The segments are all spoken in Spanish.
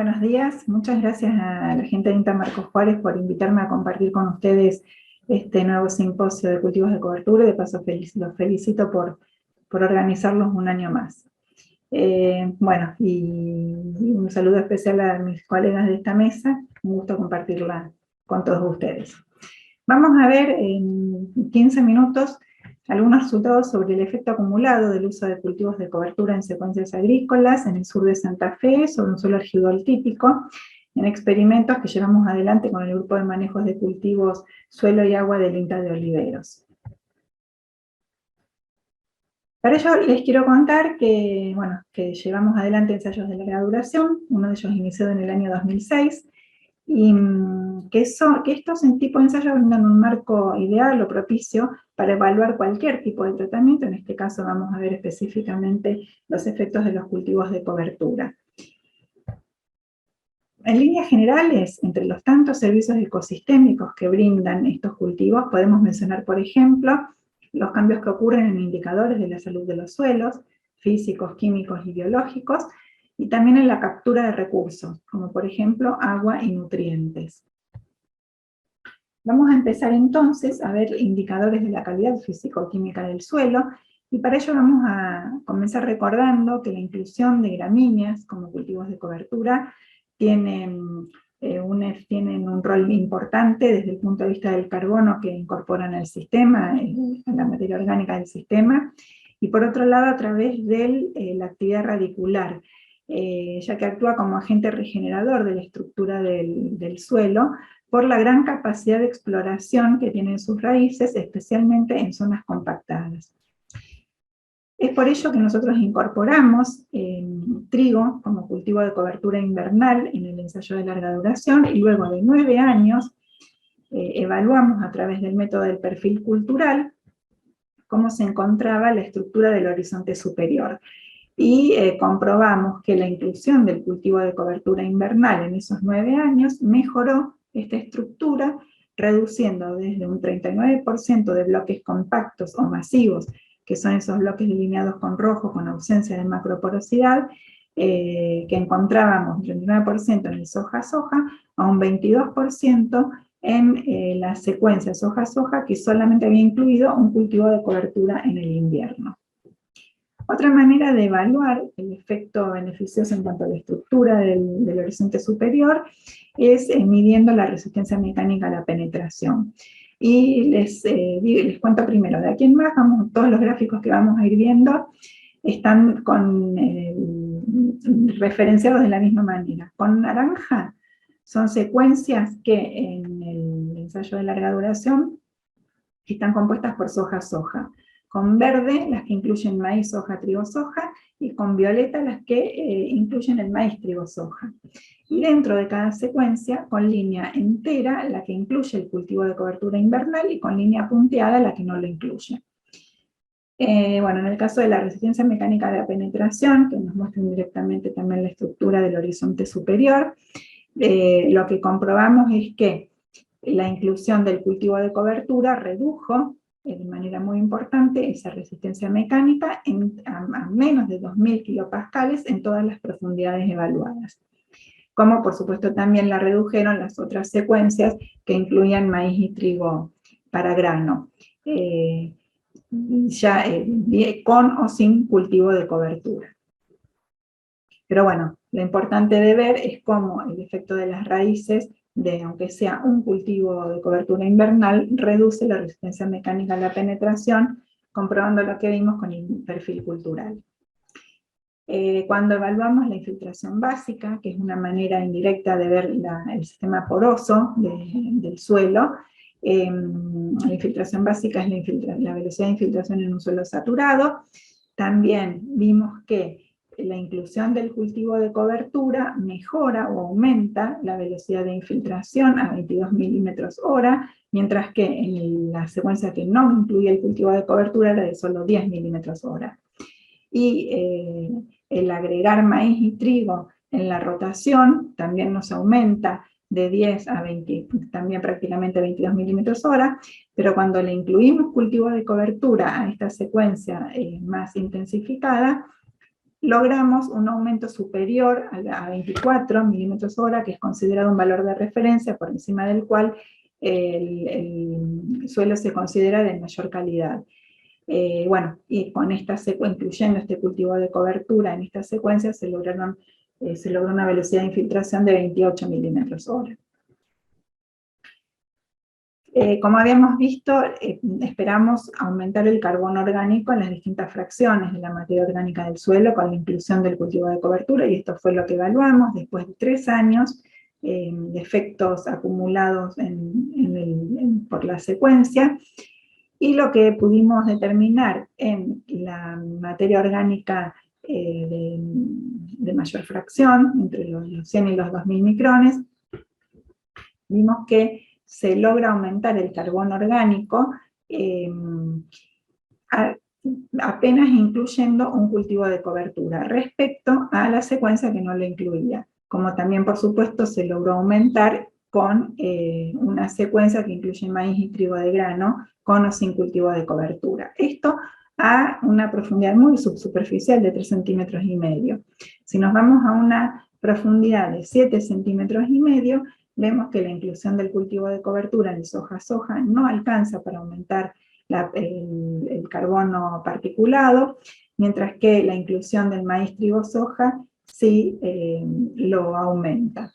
Buenos días, muchas gracias a la gente de INTA Marcos Juárez por invitarme a compartir con ustedes este nuevo simposio de cultivos de cobertura, y de paso los felicito por organizarlos un año más. Bueno, y un saludo especial a mis colegas de esta mesa, un gusto compartirla con todos ustedes. Vamos a ver en 15 minutos algunos resultados sobre el efecto acumulado del uso de cultivos de cobertura en secuencias agrícolas en el sur de Santa Fe, sobre un suelo argidol típico, en experimentos que llevamos adelante con el grupo de manejos de cultivos suelo y agua del INTA de Oliveros. Para ello les quiero contar que llevamos adelante ensayos de larga duración, uno de ellos iniciado en el año 2006, y que estos tipos de ensayos brindan un marco ideal o propicio para evaluar cualquier tipo de tratamiento. En este caso vamos a ver específicamente los efectos de los cultivos de cobertura. En líneas generales, entre los tantos servicios ecosistémicos que brindan estos cultivos, podemos mencionar, por ejemplo, los cambios que ocurren en indicadores de la salud de los suelos, físicos, químicos y biológicos, y también en la captura de recursos, como por ejemplo agua y nutrientes. Vamos a empezar entonces a ver indicadores de la calidad físico-química del suelo, y para ello vamos a comenzar recordando que la inclusión de gramíneas como cultivos de cobertura tienen un rol importante desde el punto de vista del carbono que incorporan al sistema, a la materia orgánica del sistema, y por otro lado a través de la actividad radicular, ya que actúa como agente regenerador de la estructura del suelo, por la gran capacidad de exploración que tienen sus raíces, especialmente en zonas compactadas. Es por ello que nosotros incorporamos trigo como cultivo de cobertura invernal en el ensayo de larga duración, y luego de 9 años evaluamos a través del método del perfil cultural cómo se encontraba la estructura del horizonte superior. Y comprobamos que la inclusión del cultivo de cobertura invernal en esos 9 años mejoró esta estructura, reduciendo desde un 39% de bloques compactos o masivos, que son esos bloques delineados con rojo con ausencia de macroporosidad, que encontrábamos un 39% en el soja-soja, a un 22% en la secuencia soja-soja, que solamente había incluido un cultivo de cobertura en el invierno. Otra manera de evaluar el efecto beneficioso en cuanto a la estructura del horizonte superior es midiendo la resistencia mecánica a la penetración. Y les cuento primero, de aquí en más, todos los gráficos que vamos a ir viendo están referenciados de la misma manera. Con naranja son secuencias que en el ensayo de larga duración están compuestas por soja-soja. Con verde, las que incluyen maíz, soja, trigo, soja, y con violeta, las que incluyen el maíz, trigo, soja. Y dentro de cada secuencia, con línea entera, la que incluye el cultivo de cobertura invernal, y con línea punteada, la que no lo incluye. En el caso de la resistencia mecánica de la penetración, que nos muestra directamente también la estructura del horizonte superior, lo que comprobamos es que la inclusión del cultivo de cobertura redujo de manera muy importante esa resistencia mecánica a menos de 2000 kilopascales en todas las profundidades evaluadas. Como por supuesto también la redujeron las otras secuencias que incluían maíz y trigo para grano, con o sin cultivo de cobertura. Pero bueno, lo importante de ver es cómo el efecto de las raíces, aunque sea un cultivo de cobertura invernal, reduce la resistencia mecánica a la penetración, comprobando lo que vimos con el perfil cultural. Cuando evaluamos la infiltración básica, que es una manera indirecta de ver el sistema poroso del suelo, la infiltración básica es la velocidad de infiltración en un suelo saturado. También vimos que la inclusión del cultivo de cobertura mejora o aumenta la velocidad de infiltración a 22 milímetros hora, mientras que en la secuencia que no incluye el cultivo de cobertura era de solo 10 milímetros hora. Y el agregar maíz y trigo en la rotación también nos aumenta de 10 a 20, también prácticamente 22 milímetros hora, pero cuando le incluimos cultivo de cobertura a esta secuencia más intensificada, logramos un aumento superior a 24 milímetros hora, que es considerado un valor de referencia por encima del cual el suelo se considera de mayor calidad. Bueno, y con esta secuencia, incluyendo este cultivo de cobertura en esta secuencia, se logró una velocidad de infiltración de 28 milímetros hora. Como habíamos visto, esperamos aumentar el carbono orgánico en las distintas fracciones de la materia orgánica del suelo con la inclusión del cultivo de cobertura, y esto fue lo que evaluamos después de 3 años de efectos acumulados por la secuencia, y lo que pudimos determinar en la materia orgánica de mayor fracción, entre los 100 y los 2000 micrones, vimos que se logra aumentar el carbono orgánico apenas incluyendo un cultivo de cobertura respecto a la secuencia que no lo incluía. Como también, por supuesto, se logró aumentar con una secuencia que incluye maíz y trigo de grano con o sin cultivo de cobertura. Esto a una profundidad muy subsuperficial de 3,5 centímetros. Si nos vamos a una profundidad de 7,5 centímetros, vemos que la inclusión del cultivo de cobertura en el soja-soja no alcanza para aumentar el carbono particulado, mientras que la inclusión del maíz, trigo, soja sí lo aumenta.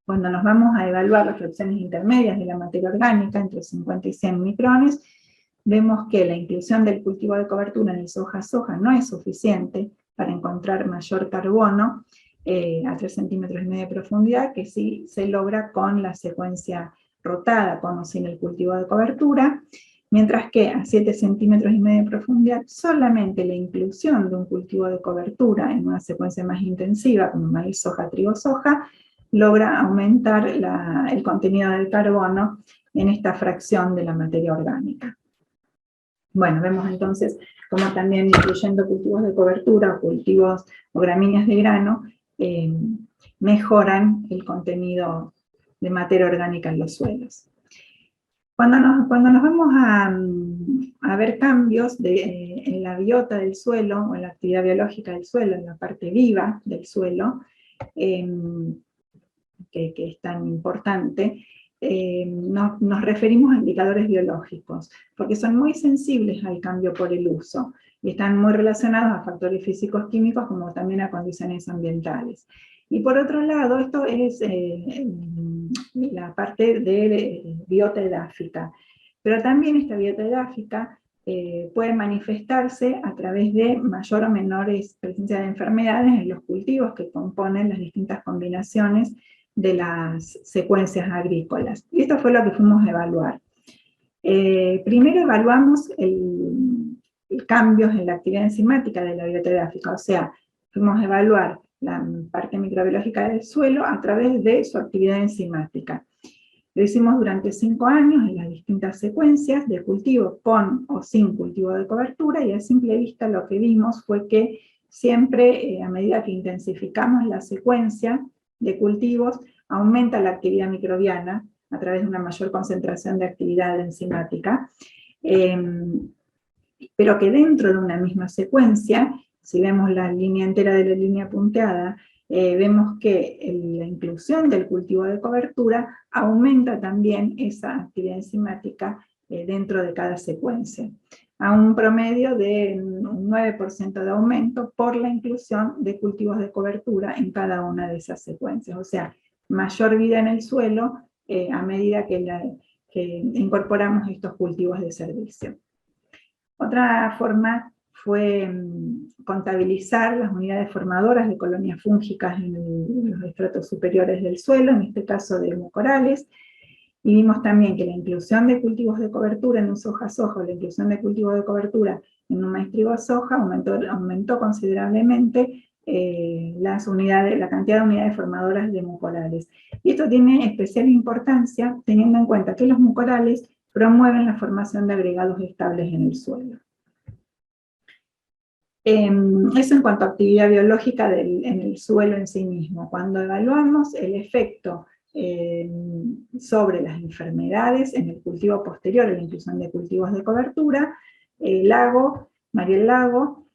Cuando nos vamos a evaluar las fracciones intermedias de la materia orgánica, entre 50 y 100 micrones, vemos que la inclusión del cultivo de cobertura en el soja-soja no es suficiente para encontrar mayor carbono a 3,5 centímetros de profundidad, que sí se logra con la secuencia rotada, con o sin el cultivo de cobertura, mientras que a 7,5 centímetros de profundidad, solamente la inclusión de un cultivo de cobertura en una secuencia más intensiva, como maíz, soja, trigo, soja, logra aumentar el contenido del carbono en esta fracción de la materia orgánica. Bueno, vemos entonces cómo también incluyendo cultivos de cobertura, cultivos o gramíneas de grano, mejoran el contenido de materia orgánica en los suelos. Cuando nos vamos a ver cambios en la biota del suelo, o en la actividad biológica del suelo, en la parte viva del suelo, que es tan importante, nos referimos a indicadores biológicos, porque son muy sensibles al cambio por el uso, y están muy relacionados a factores físicos químicos como también a condiciones ambientales. Y por otro lado, esto es la parte de biota edáfica, pero también esta biota edáfica puede manifestarse a través de mayor o menores presencia de enfermedades en los cultivos que componen las distintas combinaciones de las secuencias agrícolas. Y esto fue lo que fuimos a evaluar. Primero evaluamos cambios en la actividad enzimática de la biota edáfica, o sea, fuimos a evaluar la parte microbiológica del suelo a través de su actividad enzimática. Lo hicimos durante 5 años en las distintas secuencias de cultivo con o sin cultivo de cobertura, y a simple vista lo que vimos fue que siempre, a medida que intensificamos la secuencia de cultivos, aumenta la actividad microbiana a través de una mayor concentración de actividad enzimática, pero que dentro de una misma secuencia, si vemos la línea entera de la línea punteada, vemos que la inclusión del cultivo de cobertura aumenta también esa actividad enzimática dentro de cada secuencia, a un promedio de un 9% de aumento por la inclusión de cultivos de cobertura en cada una de esas secuencias. O sea, mayor vida en el suelo a medida que incorporamos estos cultivos de servicio. Otra forma fue contabilizar las unidades formadoras de colonias fúngicas en los estratos superiores del suelo, en este caso de mucorales, y vimos también que la inclusión de cultivos de cobertura en un soja-soja, o la inclusión de cultivos de cobertura en un maíz trigo-soja aumentó considerablemente la cantidad de unidades formadoras de mucorales. Y esto tiene especial importancia teniendo en cuenta que los mucorales promueven la formación de agregados estables en el suelo. Eso en cuanto a actividad biológica en el suelo en sí mismo. Cuando evaluamos el efecto sobre las enfermedades en el cultivo posterior a la inclusión de cultivos de cobertura, Mariel Lago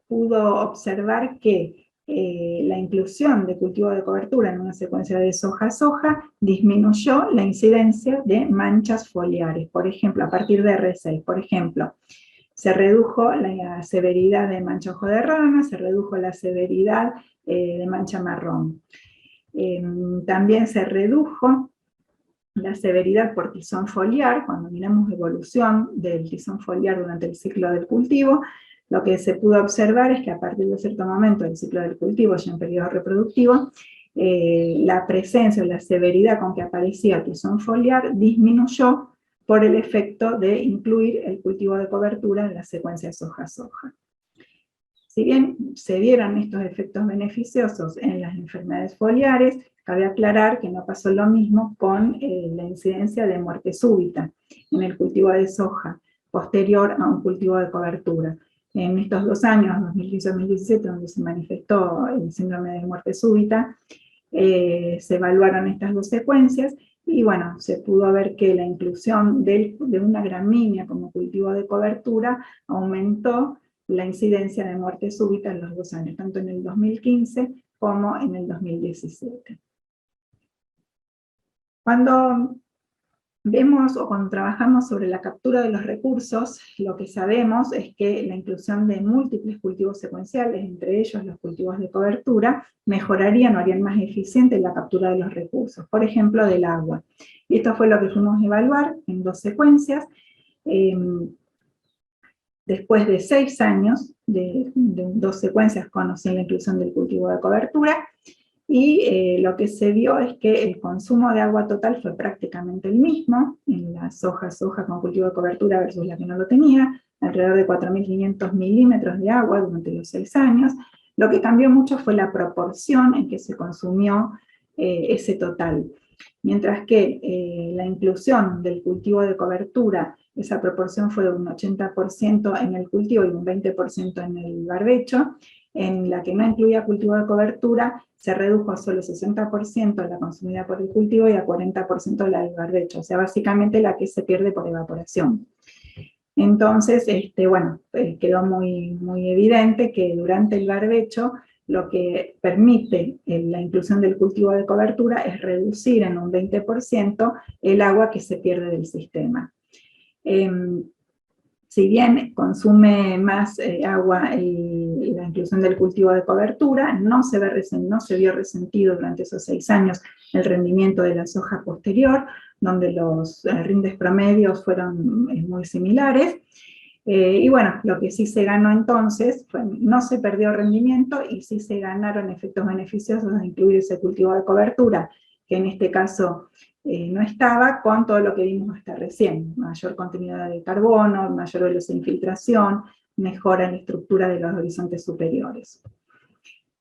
pudo observar que la inclusión de cultivo de cobertura en una secuencia de soja-soja disminuyó la incidencia de manchas foliares, por ejemplo, a partir de R6, por ejemplo, se redujo la severidad de mancha ojo de rana, se redujo la severidad de mancha marrón. También se redujo la severidad por tizón foliar. Cuando miramos evolución del tizón foliar durante el ciclo del cultivo, lo que se pudo observar es que a partir de cierto momento del ciclo del cultivo, ya en periodo reproductivo, la presencia o la severidad con que aparecía el tizón foliar disminuyó por el efecto de incluir el cultivo de cobertura en la secuencia soja-soja. Si bien se vieron estos efectos beneficiosos en las enfermedades foliares, cabe aclarar que no pasó lo mismo con la incidencia de muerte súbita en el cultivo de soja posterior a un cultivo de cobertura. En estos 2 años, 2015-2017, donde se manifestó el síndrome de muerte súbita, se evaluaron estas 2 secuencias, y bueno, se pudo ver que la inclusión de una gramínea como cultivo de cobertura aumentó la incidencia de muerte súbita en los 2 años, tanto en el 2015 como en el 2017. Cuando vemos o cuando trabajamos sobre la captura de los recursos, lo que sabemos es que la inclusión de múltiples cultivos secuenciales, entre ellos los cultivos de cobertura, mejorarían o harían más eficiente la captura de los recursos, por ejemplo, del agua. Y esto fue lo que fuimos a evaluar en 2 secuencias. Después de 6 años de 2 secuencias con o sin la inclusión del cultivo de cobertura, y lo que se vio es que el consumo de agua total fue prácticamente el mismo en la soja con cultivo de cobertura versus la que no lo tenía, alrededor de 4.500 milímetros de agua durante los 6 años. Lo que cambió mucho fue la proporción en que se consumió ese total. Mientras que la inclusión del cultivo de cobertura, esa proporción fue de un 80% en el cultivo y un 20% en el barbecho. En la que no incluía cultivo de cobertura, se redujo a solo 60% la consumida por el cultivo y a 40% la del barbecho, o sea, básicamente la que se pierde por evaporación. Entonces, bueno, quedó muy evidente que durante el barbecho lo que permite la inclusión del cultivo de cobertura es reducir en un 20% el agua que se pierde del sistema. Si bien consume más agua la inclusión del cultivo de cobertura, no se vio resentido durante esos 6 años el rendimiento de la soja posterior, donde los rindes promedios fueron muy similares. Y bueno, lo que sí se ganó entonces, no se perdió rendimiento y sí se ganaron efectos beneficiosos de incluir ese cultivo de cobertura, que en este caso no estaba, con todo lo que vimos hasta recién: mayor contenido de carbono, mayor velocidad de infiltración, mejora en la estructura de los horizontes superiores.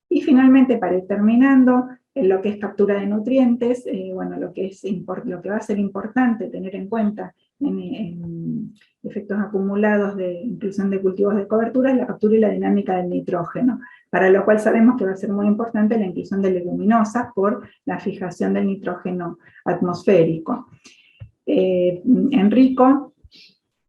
Y finalmente, para ir terminando, en lo que es captura de nutrientes, bueno, lo que va a ser importante tener en cuenta en efectos acumulados de inclusión de cultivos de cobertura es la captura y la dinámica del nitrógeno, para lo cual sabemos que va a ser muy importante la inclusión de leguminosas por la fijación del nitrógeno atmosférico. Enrico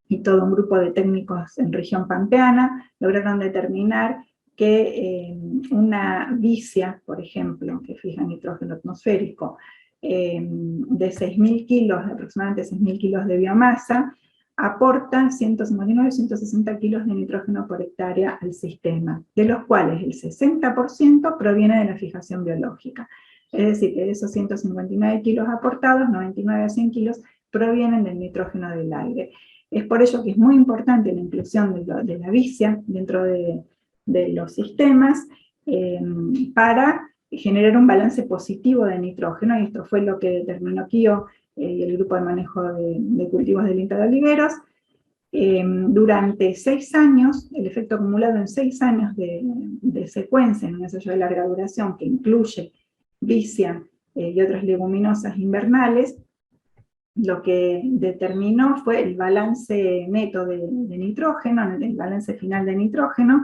y todo un grupo de técnicos en región pampeana lograron determinar que una vicia, por ejemplo, que fija nitrógeno atmosférico, de 6.000 kilos, aproximadamente 6.000 kilos de biomasa, aporta 159 y 160 kilos de nitrógeno por hectárea al sistema, de los cuales el 60% proviene de la fijación biológica. Es decir, que de esos 159 kilos aportados, 99 a 100 kilos provienen del nitrógeno del aire. Es por ello que es muy importante la inclusión de la vicia dentro de los sistemas para generar un balance positivo de nitrógeno, y esto fue lo que determinó Kio y el grupo de manejo de cultivos del INTA de Oliveros. Durante 6 años, el efecto acumulado en 6 años de secuencia en un ensayo de larga duración que incluye vicia y otras leguminosas invernales, lo que determinó fue el balance neto de nitrógeno, el balance final de nitrógeno,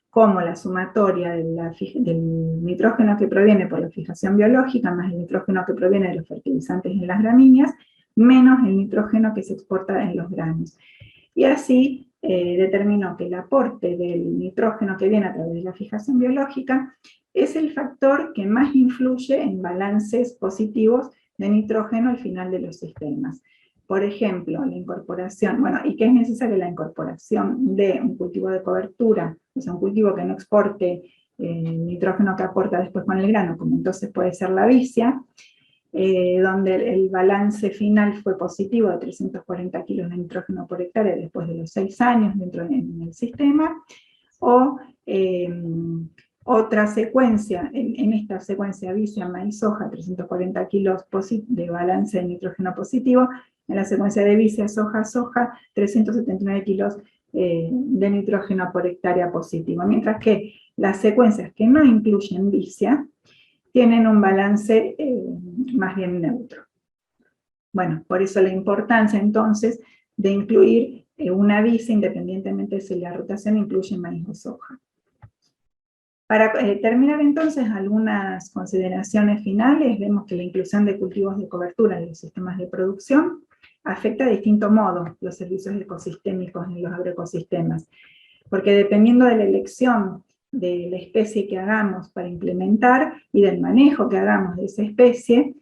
como la sumatoria del nitrógeno que proviene por la fijación biológica, más el nitrógeno que proviene de los fertilizantes en las gramíneas, menos el nitrógeno que se exporta en los granos. Y así determinó que el aporte del nitrógeno que viene a través de la fijación biológica es el factor que más influye en balances positivos de nitrógeno al final de los sistemas. Por ejemplo, la incorporación, bueno, ¿y qué es necesaria la incorporación de un cultivo de cobertura? O sea, un cultivo que no exporte nitrógeno que aporta después con el grano, como entonces puede ser la vicia, donde el balance final fue positivo de 340 kilos de nitrógeno por hectárea después de los 6 años dentro del sistema, o otra secuencia, en esta secuencia vicia, maíz, soja, 340 kilos de balance de nitrógeno positivo, en la secuencia de vicia, soja, 379 kilos de nitrógeno por hectárea positivo, mientras que las secuencias que no incluyen vicia tienen un balance más bien neutro. Bueno, por eso la importancia entonces de incluir una vicia independientemente de si la rotación incluye maíz o soja. Para terminar entonces algunas consideraciones finales, vemos que la inclusión de cultivos de cobertura en los sistemas de producción afecta de distinto modo los servicios ecosistémicos en los agroecosistemas, porque dependiendo de la elección de la especie que hagamos para implementar y del manejo que hagamos de esa especie,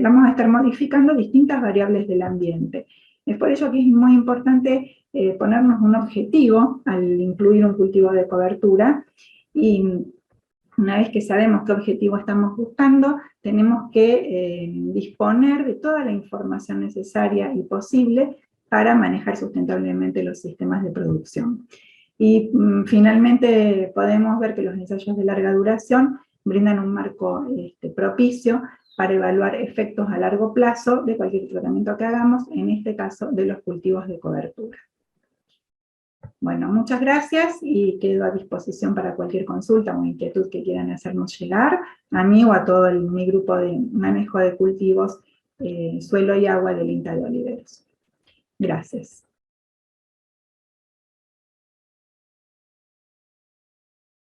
vamos a estar modificando distintas variables del ambiente. Es por ello que es muy importante ponernos un objetivo al incluir un cultivo de cobertura, y una vez que sabemos qué objetivo estamos buscando, tenemos que disponer de toda la información necesaria y posible para manejar sustentablemente los sistemas de producción. Y finalmente podemos ver que los ensayos de larga duración brindan un marco propicio para evaluar efectos a largo plazo de cualquier tratamiento que hagamos, en este caso de los cultivos de cobertura. Bueno, muchas gracias y quedo a disposición para cualquier consulta o inquietud que quieran hacernos llegar, a mí o a todo mi grupo de manejo de cultivos, suelo y agua del INTA de Oliveros. Gracias.